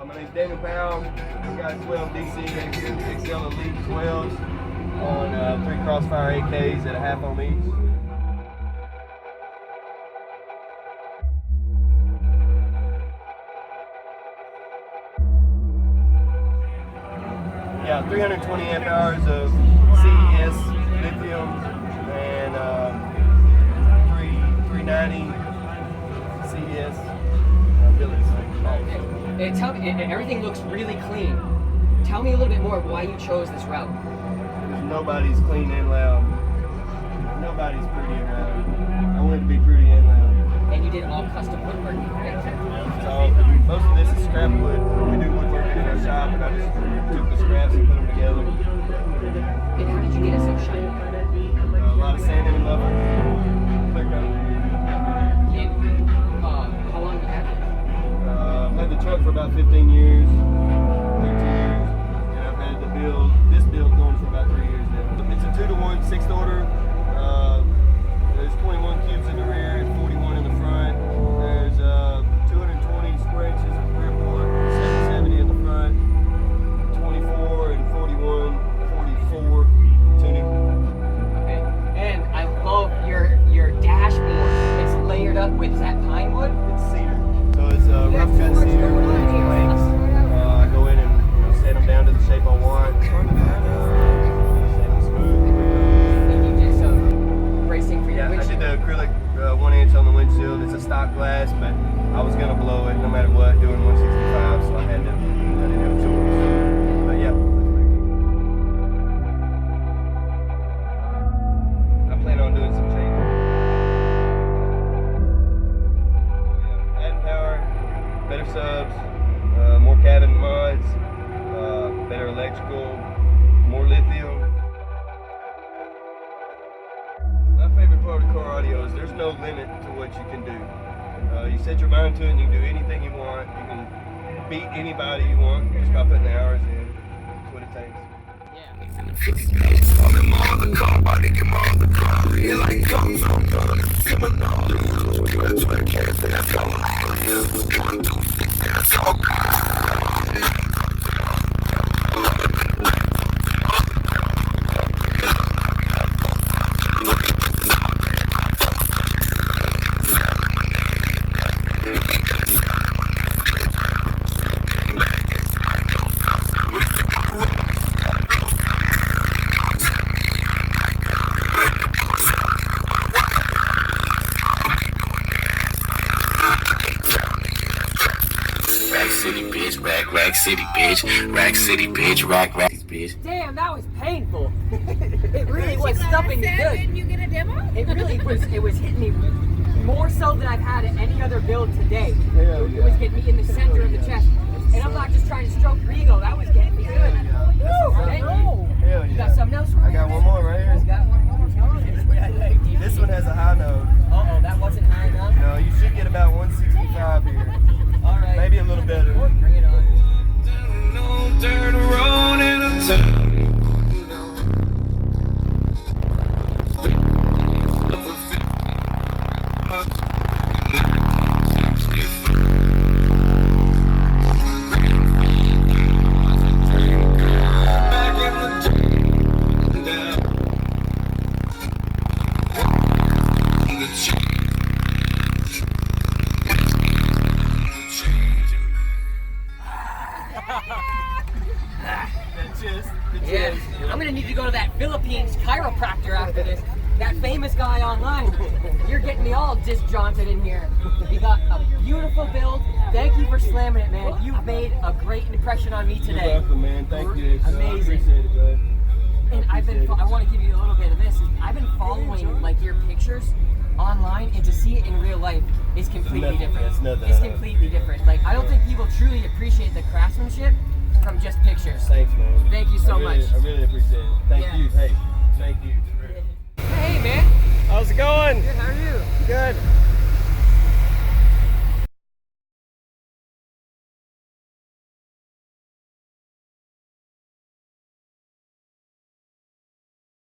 My name's Daniel Powell. We got 12 DC XL Elite 12s on 3 Crossfire AKs at a half on each. Yeah, 320 amp hours of CES lithium and 390 CES billets. And tell me, and everything looks really clean. Tell me a little bit more of why you chose this route. Because nobody's clean and loud. Nobody's pretty and loud. I wanted to be pretty and loud. And you did all custom woodwork, right? So most of this is scrap wood. We do woodwork in our shop, and I just took the scraps and put them together. And how did you get it so shiny? A lot of sand in the muffler. Clear coat. And how long have you had it? I've had the truck for about 15 years, 13 years, and I've had this build going for about 3 years now. It's a 2-to-1 6th order. There's 21 cubes in the rear, 41 in the front. There's 220 square inches of rear port, 770 in the front, 24 and 41, 44 tuning. Okay. And I love your dashboard. It's layered up with, is that pine wood? It's cedar. So it's rough cut cedar with planks. I go in and set them down to the shape I want. Set them smooth. And you did some bracing for your windshield. I did the acrylic 1-inch on the windshield. It's a stock glass, but I was gonna blow it no matter what, doing 165, so I didn't have a choice. But yeah, I plan on doing some changes. Adding power, better subs, more cabin mods, better electrical, more lithium. My favorite part of car audio is there's no limit to what you can do. You set your mind to it and you can do anything you want. You can beat anybody you want just by putting the hours in. That's what it takes. Rack City, bitch, rack, bitch. Damn, that was painful. It really was stuffing me good. Didn't you get a demo? It really was. It was hitting me more so than I've had at any other build today. Hell yeah. It was getting me in the center of the chest, and I'm not just trying to stroke your ego. That was getting me good. Woo, thank you. Hell yeah. You got something else for me? I got one more right here. You got one more? This one has a high note. Uh-oh, that wasn't high enough? No, you should get about 165 here. All right. Maybe a little better. Bring it on. Dirt road in a town. Yeah, I'm gonna need to go to that Philippines chiropractor after this. That famous guy online. You're getting me all disjointed in here. You got a beautiful build. Thank you for slamming it, man. You've made a great impression on me today. You're welcome, man. Thank you. Amazing. I appreciate it, bud. And I want to give you a little bit of this. I've been following like your pictures online, and to see it in real life is completely different. It's completely different. Like, I don't think people truly appreciate the craftsmanship from just pictures. Thanks, man. Thank you so much. I really appreciate it. Thank you. Hey, thank you.